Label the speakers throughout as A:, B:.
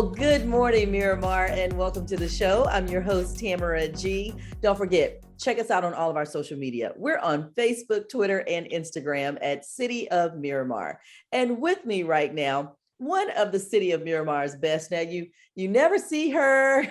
A: Well, good morning, Miramar, and welcome to the show. I'm your host, Tamara G. Don't forget, check us out on all of our social media. We're on Facebook, Twitter, and Instagram at City of Miramar. And with me right now, one of the City of Miramar's best. Now, you never see her.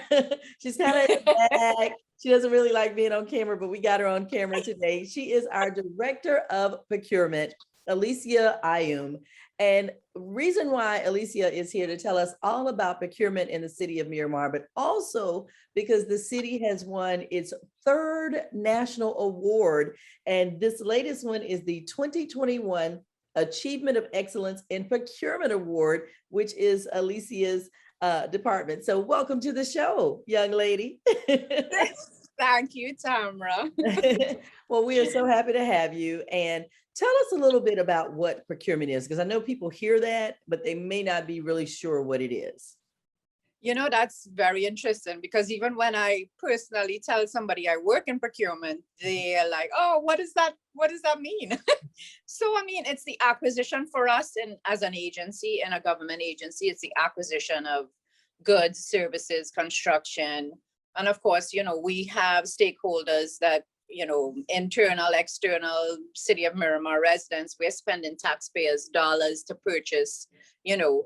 A: She's kind of in the back. She doesn't really like being on camera, but we got her on camera today. She is our Director of Procurement, Alicia Ayum. And reason why Alicia is here to tell us all about procurement in the city of Miramar, but also because the city has won its third national award. And this latest one is the 2021 Achievement of Excellence in Procurement Award, which is Alicia's department. So welcome to the show, young lady.
B: Thank you, Tamara.
A: Well, we are so happy to have you. And tell us a little bit about what procurement is, because I know people hear that, but they may not be really sure what it is.
B: You know, that's very interesting because even when I personally tell somebody I work in procurement, they're like, oh, what is that? What does that mean? So, I mean, it's the acquisition for us as an agency and a government agency. It's the acquisition of goods, services, construction. And of course, you know, we have stakeholders that, you know, internal, external, City of Miramar residents. We're spending taxpayers' dollars to purchase, you know,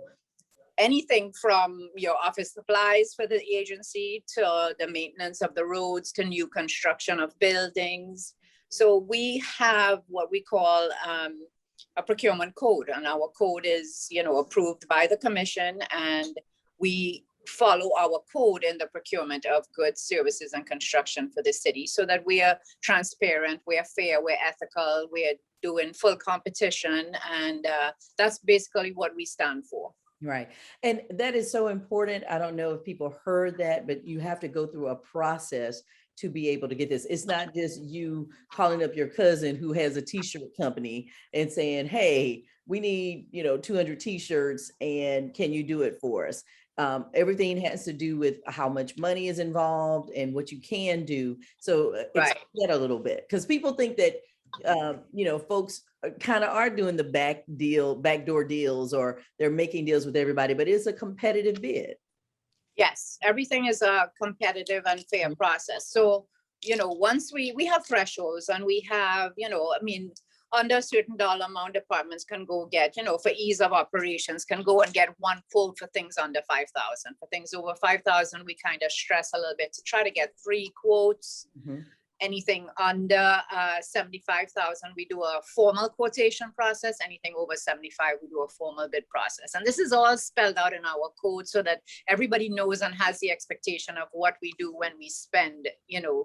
B: anything from your office supplies for the agency to the maintenance of the roads to new construction of buildings. So we have what we call a procurement code, and our code is, you know, approved by the commission, and we follow our code in the procurement of goods, services, and construction for the city so that we are transparent, we are fair, we're ethical, we're doing full competition, and that's basically what we stand for.
A: Right. And that is so important. I don't know if people heard that, but you have to go through a process to be able to get this. It's not just you calling up your cousin who has a t-shirt company and saying, hey, we need, 200 t-shirts and can you do it for us? Everything has to do with how much money is involved and what you can do. So explain that a little bit, because people think that, folks kind of are doing the backdoor deals, or they're making deals with everybody, but it's a competitive bid.
B: Yes, everything is a competitive and fair process. So, you know, once we have thresholds and we have, I mean, under a certain dollar amount, departments can go get, for ease of operations, can go and get one quote for things under 5,000. For things over 5,000, we kind of stress a little bit to try to get 3 quotes. Mm-hmm. Anything under 75,000, we do a formal quotation process. Anything over 75, we do a formal bid process. And this is all spelled out in our code so that everybody knows and has the expectation of what we do when we spend,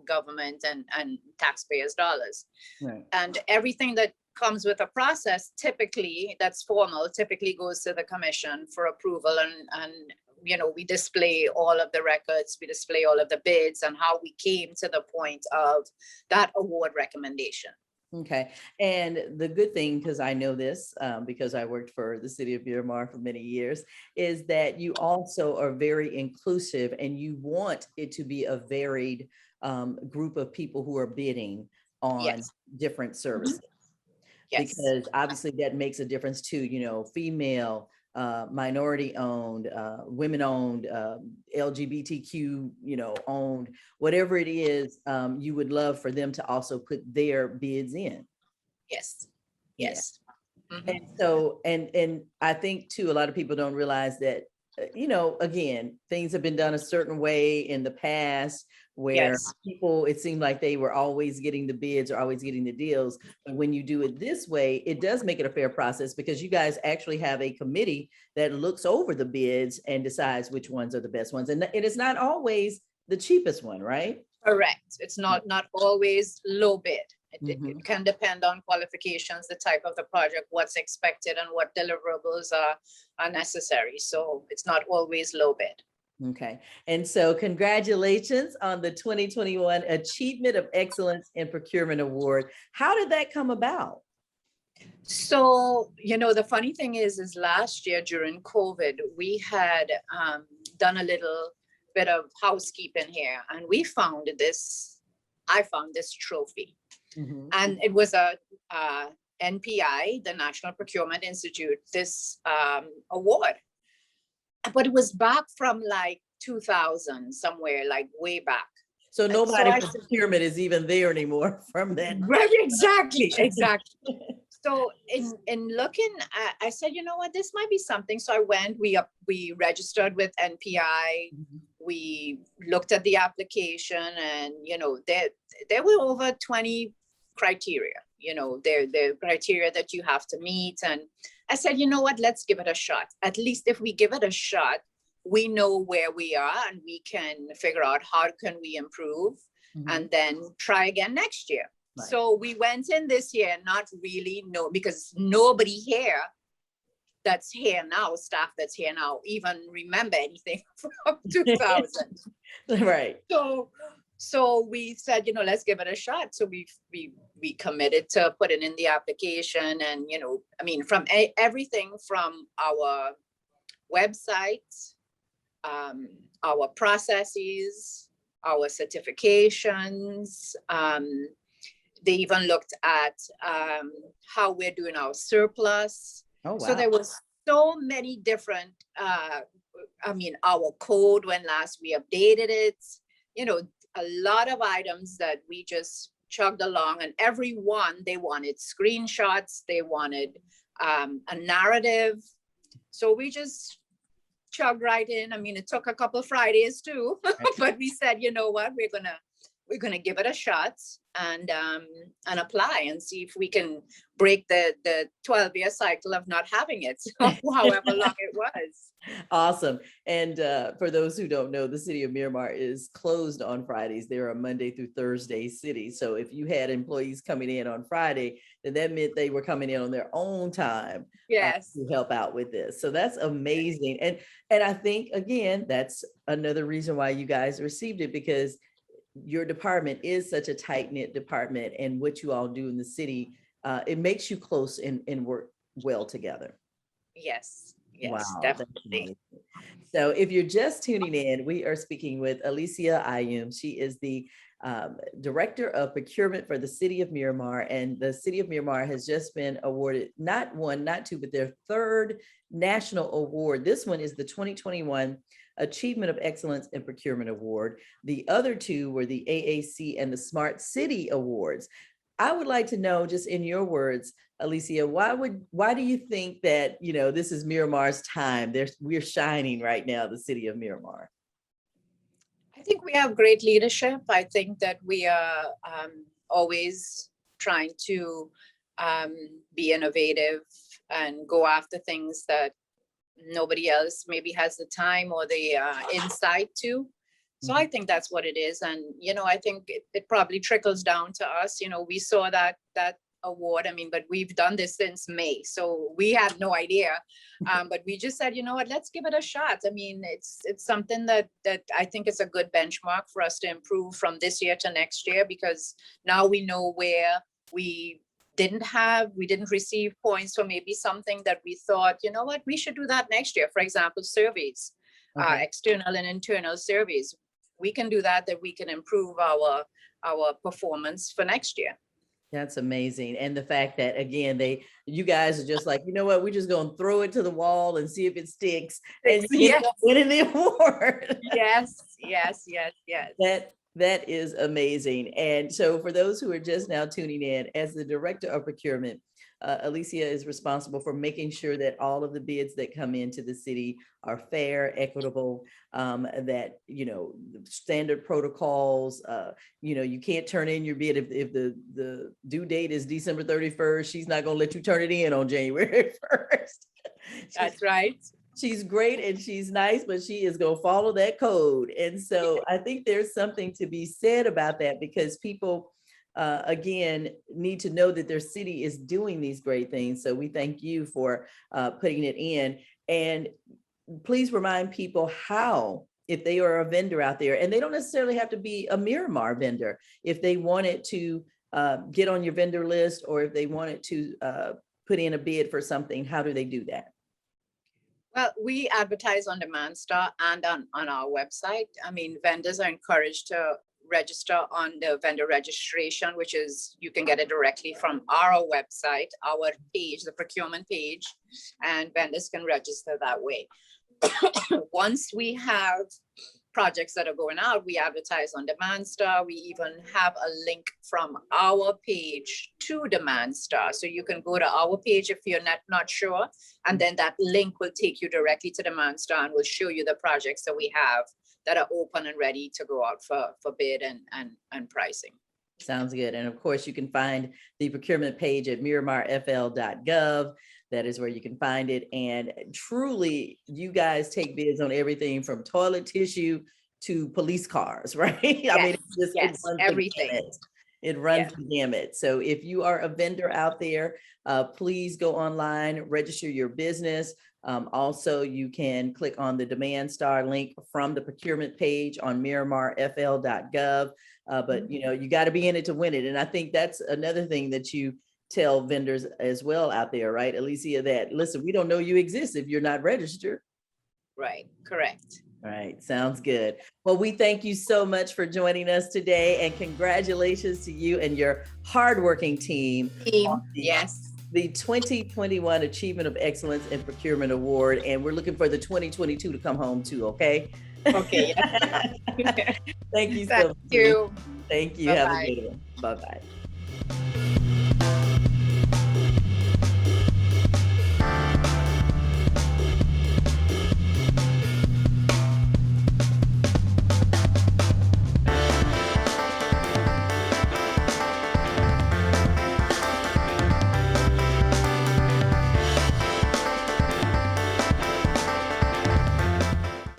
B: government and taxpayers' dollars. Right. And everything that comes with a process, typically that's formal, typically goes to the commission for approval, and we display all of the records, we display all of the bids and how we came to the point of that award recommendation.
A: Okay. And the good thing, because I know this, because I worked for the City of Miramar for many years, is that you also are very inclusive and you want it to be a varied group of people who are bidding on different services. Mm-hmm. Yes. Because obviously that makes a difference too, female, minority owned, women owned, LGBTQ, owned, whatever it is, you would love for them to also put their bids in.
B: Yes. Yes.
A: Yeah. Mm-hmm. And so, and I think too, a lot of people don't realize that, again, things have been done a certain way in the past where people, it seemed like they were always getting the bids or always getting the deals. But when you do it this way, it does make it a fair process because you guys actually have a committee that looks over the bids and decides which ones are the best ones. And it is not always the cheapest one, right?
B: Correct. It's not always low bid. It can depend on qualifications, the type of the project, what's expected, and what deliverables are necessary. So it's not always low bid.
A: Okay. And so congratulations on the 2021 Achievement of Excellence in Procurement Award. How did that come about?
B: So, the funny thing is last year during COVID, we had done a little bit of housekeeping here, and I found this trophy. Mm-hmm. And it was a NPI, the National Procurement Institute, this award. but it was back from like 2000, somewhere like way back.
A: So
B: And so
A: nobody
B: I
A: from
B: said,
A: procurement is even there anymore from that.
B: right, exactly, exactly. So in looking at, I said, you know what, this might be something. So I went, we registered with NPI. We looked at the application, and there were over 20 criteria. There criteria that you have to meet. And I said, you know what, let's give it a shot. At least if we give it a shot, we know where we are and we can figure out how can we improve and then try again next year. Right. So we went in this year, not really because nobody here that's here now, staff that's here now, even remember anything from 2000.
A: Right.
B: So we said, let's give it a shot. So we committed to putting in the application, and from everything from our website, our processes, our certifications. They even looked at how we're doing our surplus. Oh, wow. So there was so many different, our code, when last we updated it, a lot of items that we just chugged along, and everyone, they wanted screenshots, they wanted a narrative. So we just chugged right in. It took a couple of Fridays too, but we said, you know what, we're gonna give it a shot and apply and see if we can break the 12-year cycle of not having it, however long it was.
A: Awesome. And for those who don't know, the City of Miramar is closed on Fridays. They're a Monday through Thursday city. So if you had employees coming in on Friday, then that meant they were coming in on their own time. Yes. To help out with this. So that's amazing. And I think, again, that's another reason why you guys received it, because your department is such a tight-knit department, and what you all do in the city, it makes you close and work well together.
B: Yes. Yes,
A: wow,
B: definitely.
A: So if you're just tuning in, we are speaking with Alicia Ayum. She is the Director of Procurement for the City of Miramar, and the City of Miramar has just been awarded not one, not two, but their third national award. This one is the 2021 Achievement of Excellence in Procurement Award. The other two were the AAC and the Smart City Awards. I would like to know, just in your words, Alicia, why do you think that, this is Miramar's time? We're shining right now, the City of Miramar.
B: I think we have great leadership. I think that we are always trying to be innovative and go after things that nobody else maybe has the time or the insight to. So I think that's what it is. And, I think it probably trickles down to us. We saw that award. But we've done this since May, so we had no idea. But we just said, you know what, let's give it a shot. It's something that I think is a good benchmark for us to improve from this year to next year, because now we know where we didn't receive points for maybe something that we thought, you know what, we should do that next year. For example, surveys, external and internal surveys. We can do that we can improve our performance for next year.
A: That's amazing. And the fact that, again, you guys are just like, you know what, we're just going to throw it to the wall and see if it sticks. And you end up winning the award.
B: Yes.
A: That is amazing. And so for those who are just now tuning in, as the Director of Procurement, Alicia is responsible for making sure that all of the bids that come into the city are fair, equitable, that, standard protocols, you can't turn in your bid if the due date is December 31st, she's not going to let you turn it in on January 1st.
B: That's right.
A: She's great and she's nice, but she is going to follow that code. And so I think there's something to be said about that, because people, again, need to know that their city is doing these great things. So we thank you for putting it in. And please remind people how, if they are a vendor out there, and they don't necessarily have to be a Miramar vendor, if they wanted to get on your vendor list, or if they wanted to put in a bid for something, how do they do that?
B: Well, we advertise on Demand Star and on our website. Vendors are encouraged to register on the vendor registration, which is, you can get it directly from our website, our page, the procurement page, and vendors can register that way. once we have projects that are going out, we advertise on Demand Star. We even have a link from our page to Demand Star. So you can go to our page if you're not sure, and then that link will take you directly to Demand Star and will show you the projects that we have that are open and ready to go out for bid and pricing.
A: Sounds good. And of course, you can find the procurement page at MiramarFL.gov. That is where you can find it. And truly, you guys take bids on everything from toilet tissue to police cars, right?
B: Yes,
A: I mean, it runs
B: everything.
A: It runs the gamut. So if you are a vendor out there, please go online, register your business. Also, you can click on the Demand Star link from the procurement page on MiramarFL.gov. But you got to be in it to win it. And I think that's another thing that you tell vendors as well out there, right, Alicia, that listen, we don't know you exist if you're not registered.
B: Right, correct.
A: All right, sounds good. Well, we thank you so much for joining us today, and congratulations to you and your hardworking team.
B: Yes.
A: The 2021 Achievement of Excellence in Procurement Award, and we're looking for the 2022 to come home too, okay?
B: Okay.
A: Thank you so much.
B: Thank you.
A: Thank you.
B: Bye-bye.
A: Have a good one. Bye-bye.